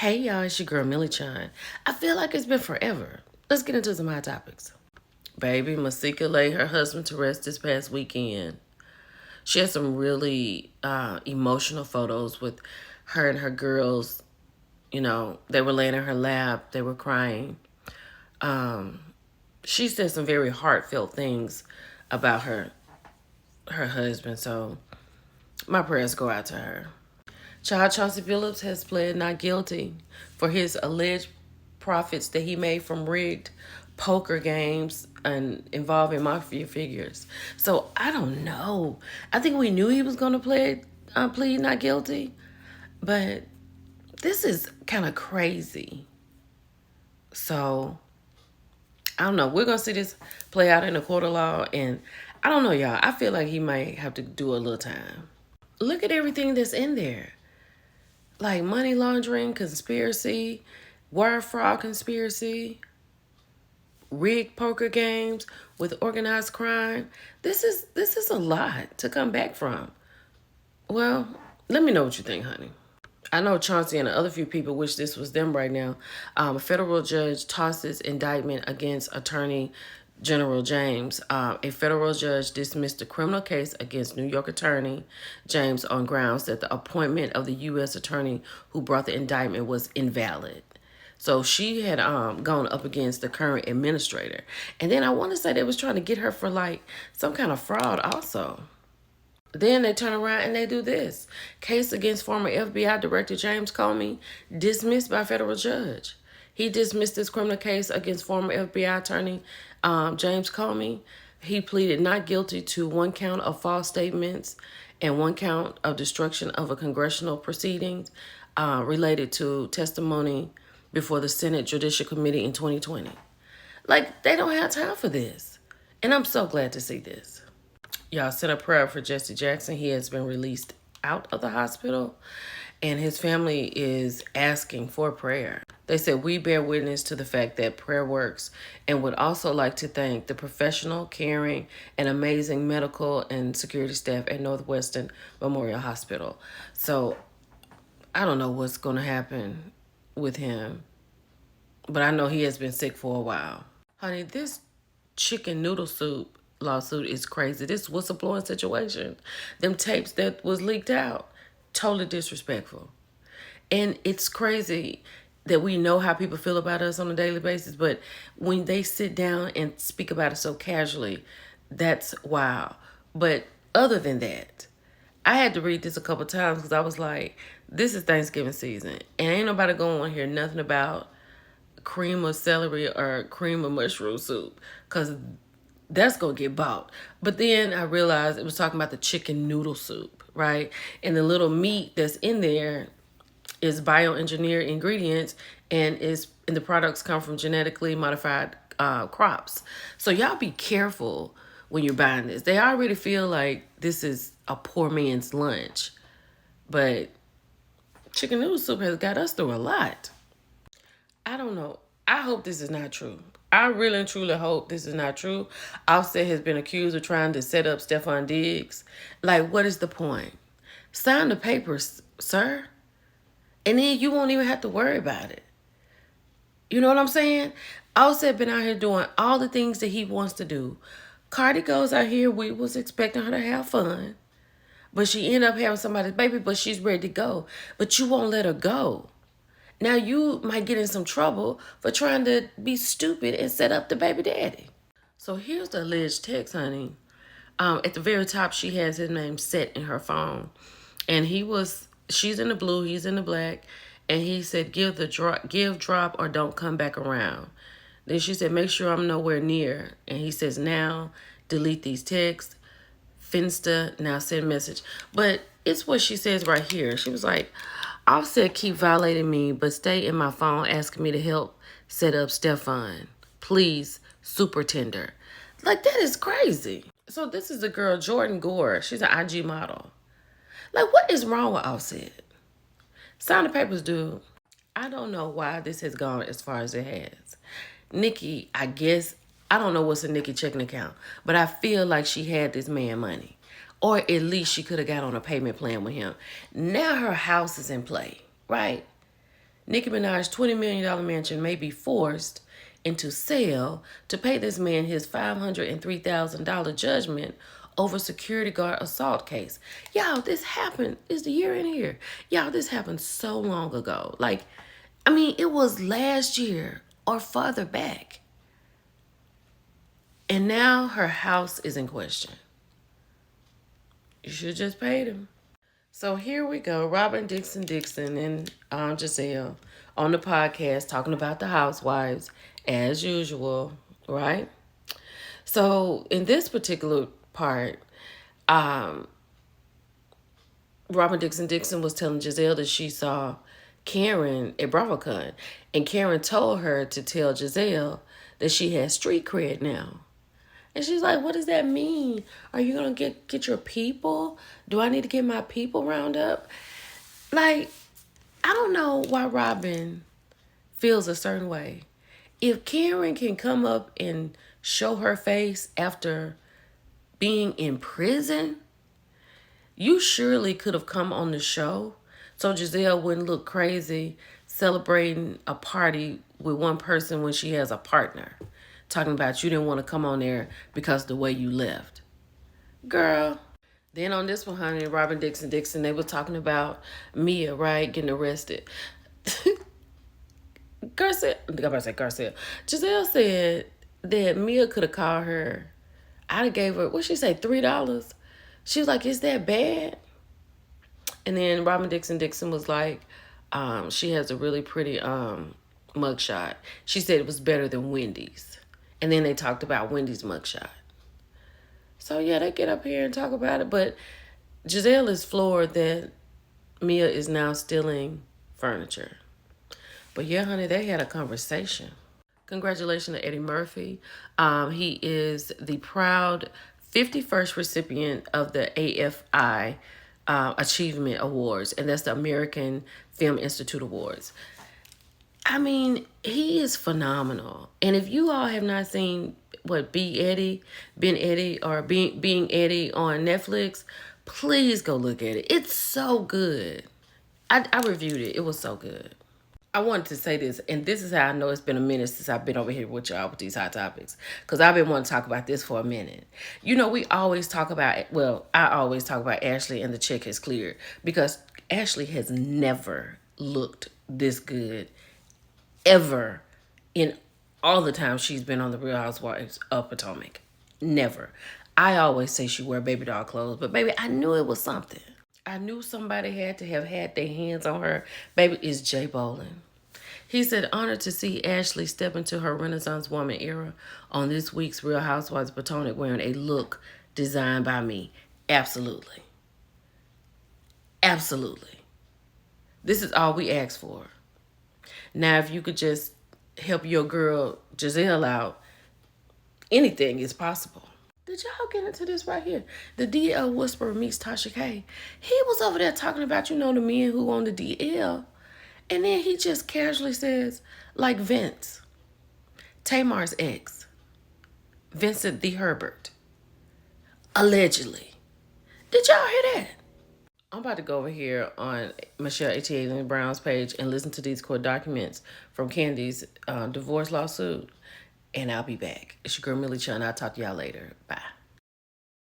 Hey y'all, it's your girl Millie Chan. I feel like it's been forever. Let's get into some hot topics. Baby, Masika laid her husband to rest this past weekend. She had some really emotional photos with her and her girls. You know, they were laying in her lap, they were crying. She said some very heartfelt things about her husband, so my prayers go out to her. Child Chauncey Billups has pled not guilty for his alleged profits that he made from rigged poker games and involving mafia figures. So I don't know. I think we knew he was going to plead not guilty, but this is kind of crazy. So I don't know. We're going to see this play out in the court of law, and I don't know, y'all. I feel like he might have to do a little time. Look at everything that's in there. Like money laundering, conspiracy, wire fraud conspiracy, rigged poker games with organized crime. This is a lot to come back from. Well, let me know what you think, honey. I know Chauncey and the other few people wish this was them right now. A federal judge tosses indictment against Attorney General James. A federal judge dismissed the criminal case against New York Attorney James on grounds that the appointment of the U.S. attorney who brought the indictment was invalid. So she had gone up against the current administrator. And then I want to say they was trying to get her for like some kind of fraud also. Then they turn around and they do this. Case against former FBI Director James Comey dismissed by federal judge. He dismissed this criminal case against former FBI attorney James Comey. He pleaded not guilty to one count of false statements and one count of destruction of a congressional proceedings related to testimony before the Senate Judicial Committee in 2020. Like, they don't have time for this. And I'm so glad to see this. Y'all send a prayer for Jesse Jackson. He has been released out of the hospital, and his family is asking for prayer. They said, we bear witness to the fact that prayer works and would also like to thank the professional, caring, and amazing medical and security staff at Northwestern Memorial Hospital. So I don't know what's going to happen with him, but I know he has been sick for a while. Honey, this chicken noodle soup lawsuit is crazy. This whistleblowing situation, them tapes that was leaked out, totally disrespectful. And it's crazy that we know how people feel about us on a daily basis, but when they sit down and speak about it so casually, that's wow. But other than that, I had to read this a couple times because I was like, this is Thanksgiving season, and ain't nobody going to want to hear nothing about cream of celery or cream of mushroom soup because that's going to get bought. But then I realized it was talking about the chicken noodle soup, right? And the little meat that's in there is bioengineered ingredients, and the products come from genetically modified crops. So y'all be careful when you're buying this. They already feel like this is a poor man's lunch, but chicken noodle soup has got us through a lot. I don't know. I hope this is not true. I really and truly hope this is not true. Offset has been accused of trying to set up Stefon Diggs. Like, what is the point? Sign the papers, sir. And then you won't even have to worry about it. You know what I'm saying? Offset been out here doing all the things that he wants to do. Cardi goes out here. We was expecting her to have fun. But she ended up having somebody's baby, but she's ready to go. But you won't let her go. Now you might get in some trouble for trying to be stupid and set up the baby daddy. So here's the alleged text, honey. At the very top, she has his name set in her phone. And she's in the blue, he's in the black. And he said, give, drop, or don't come back around. Then she said, make sure I'm nowhere near. And he says, now, delete these texts. Finsta, now send message. But it's what she says right here. She was like, Offset keep violating me, but stay in my phone asking me to help set up Stefon. Please, super tender. Like, that is crazy. So this is the girl, Jordan Gore. She's an IG model. Like, what is wrong with Offset? Sign the papers, dude. I don't know why this has gone as far as it has. Nikki, I guess, I don't know what's a Nikki checking account, but I feel like she had this man money. Or at least she could have got on a payment plan with him. Now her house is in play, right? Nicki Minaj's $20 million mansion may be forced into sale to pay this man his $503,000 judgment over security guard assault case. Y'all, this happened. It's the year in here. Y'all, this happened so long ago. It was last year or further back. And now her house is in question. You should have just paid him. So here we go. Robin Dixon and Giselle on the podcast talking about the housewives as usual, right? So in this particular part, Robin Dixon was telling Giselle that she saw Karen at BravoCon, and Karen told her to tell Giselle that she has street cred now. And she's like, what does that mean? Are you going to get your people? Do I need to get my people round up? I don't know why Robin feels a certain way. If Karen can come up and show her face after being in prison, you surely could have come on the show so Giselle wouldn't look crazy celebrating a party with one person when she has a partner. Talking about you didn't want to come on there because of the way you left. Girl. Then on this one, honey, Robin Dixon, they were talking about Mia, right? Getting arrested. Garcelle. Giselle said that Mia could have called her. I'd have gave her, what'd she say, $3? She was like, is that bad? And then Robin Dixon was like, she has a really pretty mugshot. She said it was better than Wendy's. And then they talked about Wendy's mugshot. So, yeah, they get up here and talk about it. But Giselle is floored that Mia is now stealing furniture. But, yeah, honey, they had a conversation. Congratulations to Eddie Murphy. He is the proud 51st recipient of the AFI Achievement Awards. And that's the American Film Institute Awards. I mean, he is phenomenal. And if you all have not seen Being Eddie on Netflix, please go look at it. It's so good. I reviewed it. It was so good. I wanted to say this, and this is how I know it's been a minute since I've been over here with y'all with these hot topics, because I've been wanting to talk about this for a minute. You know, I always talk about Ashley and the check has cleared, because Ashley has never looked this good ever in all the time she's been on the Real Housewives of Potomac. Never. I always say she wear baby doll clothes, but baby, I knew it was something. I knew somebody had to have had their hands on her. Baby, it's Jay Bolin. He said, honored to see Ashley step into her Renaissance woman era on this week's Real Housewives of Potomac wearing a look designed by me. Absolutely. Absolutely. This is all we asked for. Now, if you could just help your girl Giselle out, anything is possible. Did y'all get into this right here? The DL Whisperer meets Tasha K. He was over there talking about, the men who own the DL. And then he just casually says, like Vince, Tamar's ex, Vincent the Herbert, allegedly. Did y'all hear that? I'm about to go over here on Michelle A.T.A. Brown's page and listen to these court documents from Candy's divorce lawsuit, and I'll be back. It's your girl Millie Chung. I'll talk to y'all later. Bye.